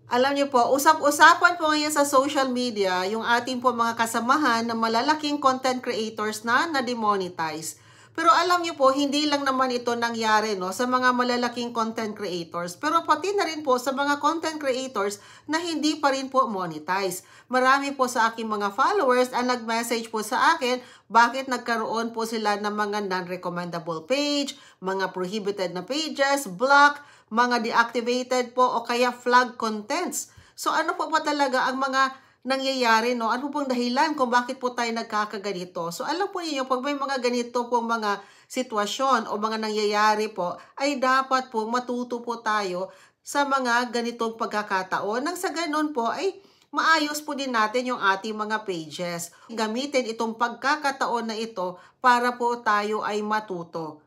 Alam niyo po, usap-usapan po ngayon sa social media yung ating po mga kasamahan na malalaking content creators na na-demonetize. Pero alam niyo po, hindi lang naman ito nangyari no, sa mga malalaking content creators. Pero pati na rin po sa mga content creators na hindi pa rin po monetize. Marami po sa aking mga followers ang nag-message po sa akin bakit nagkaroon po sila ng mga non-recommendable page, mga prohibited na pages, block, mga deactivated po o kaya flag contents. So ano po ba talaga ang mga nangyayari, no? Ano pong dahilan kung bakit po tayo nagkakaganito? So alam po niyo, pag may mga ganito pong mga sitwasyon o mga nangyayari po, ay dapat po matuto po tayo sa mga ganitong pagkakataon. Nang sa ganun po ay maayos po din natin yung ating mga pages. Gamitin itong pagkakataon na ito para po tayo ay matuto.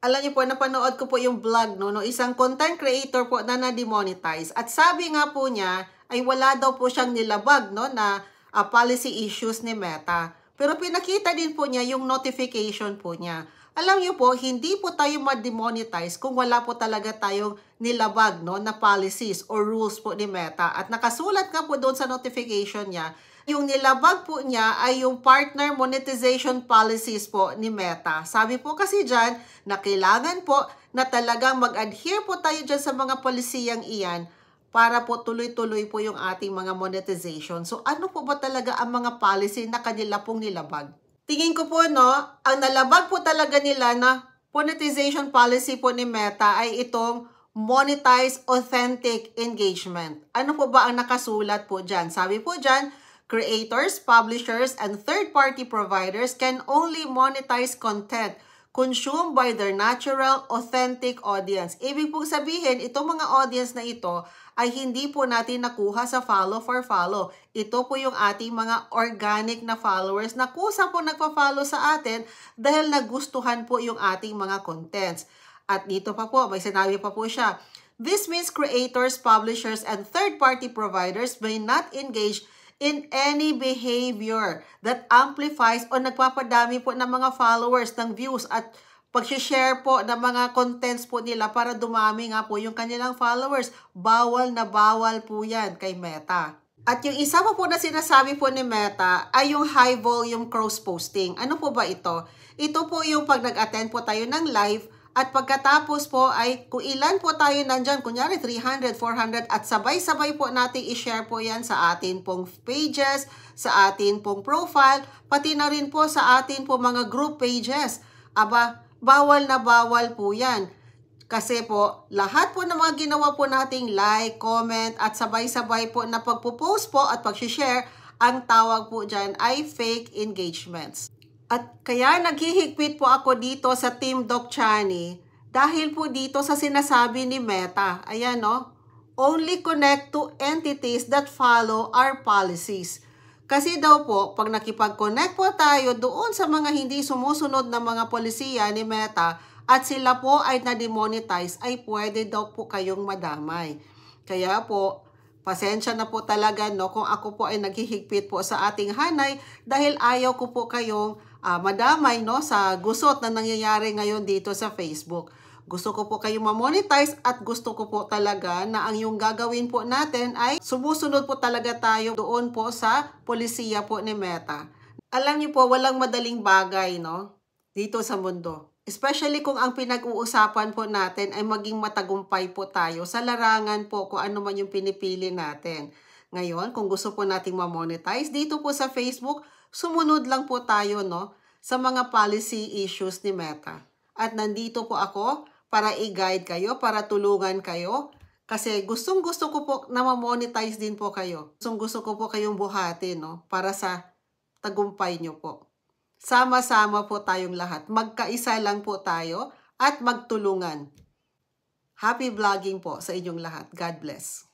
Alam niyo po, napanood ko po yung vlog no, isang content creator po na na-demonetize. At sabi nga po niya, ay wala daw po siyang nilabag no, na policy issues ni Meta. Pero pinakita din po niya yung notification po niya. Alam niyo po, hindi po tayo ma-demonetize kung wala po talaga tayong nilabag no, na policies or rules po ni Meta. At nakasulat nga po doon sa notification niya, yung nilabag po niya ay yung partner monetization policies po ni Meta. Sabi po kasi dyan na kailangan po na talagang mag-adhere po tayo dyan sa mga polisiyang iyan para po tuloy-tuloy po yung ating mga monetization. So ano po ba talaga ang mga policy na kanila pong nilabag? Tingin ko po no, ang nalabag po talaga nila na monetization policy po ni Meta ay itong monetize authentic engagement. Ano po ba ang nakasulat po dyan? Sabi po dyan, creators, publishers, and third-party providers can only monetize content consumed by their natural, authentic audience. Ibig pong sabihin, itong mga audience na ito ay hindi po natin nakuha sa follow for follow. Ito po yung ating mga organic na followers na kusa po nagpa-follow sa atin dahil nagustuhan po yung ating mga contents. At dito pa po, may sinabi pa po siya, this means creators, publishers, and third-party providers may not engage in any behavior that amplifies o nagpapadami po ng mga followers, ng views at pag-share po ng mga contents po nila para dumami nga po yung kanilang followers. Bawal na bawal po yan kay Meta. At yung isa pa po na sinasabi po ni Meta ay yung high volume cross-posting. Ano po ba ito? Ito po yung pag nag-attend po tayo ng live at pagkatapos po ay kung ilan po tayo nandyan, kunyari 300, 400 at sabay-sabay po natin i-share po yan sa atin pong pages, sa atin pong profile, pati na rin po sa atin po mga group pages. Aba, bawal na bawal po yan. Kasi po, lahat po ng mga ginawa po nating like, comment at sabay-sabay po na pagpo-post po at pag-share, ang tawag po dyan ay fake engagements. At kaya naghihigpit po ako dito sa Team Doc Chani dahil po dito sa sinasabi ni Meta. Ayan no, only connect to entities that follow our policies. Kasi daw po, pag nakipag-connect po tayo doon sa mga hindi sumusunod na mga polisiya ni Meta at sila po ay na-demonetize, ay pwede daw po kayong madamay. Kaya po, pasensya na po talaga no kung ako po ay naghihigpit po sa ating hanay dahil ayaw ko po kayong madamay no sa gusot na nangyayari ngayon dito sa Facebook. Gusto ko po kayong ma-monetize at gusto ko po talaga na ang yung gagawin po natin ay sumusunod po talaga tayo doon po sa polisiya po ni Meta. Alam niyo po, walang madaling bagay no dito sa mundo. Especially kung ang pinag-uusapan po natin ay maging matagumpay po tayo sa larangan po kung ano man yung pinipili natin. Ngayon, kung gusto po nating ma-monetize, dito po sa Facebook, sumunod lang po tayo no, sa mga policy issues ni Meta. At nandito po ako para i-guide kayo, para tulungan kayo. Kasi gustong-gusto ko po na ma-monetize din po kayo. Gustong-gusto ko po kayong buhatin no, para sa tagumpay nyo po. Sama-sama po tayong lahat. Magkaisa lang po tayo at magtulungan. Happy vlogging po sa inyong lahat. God bless.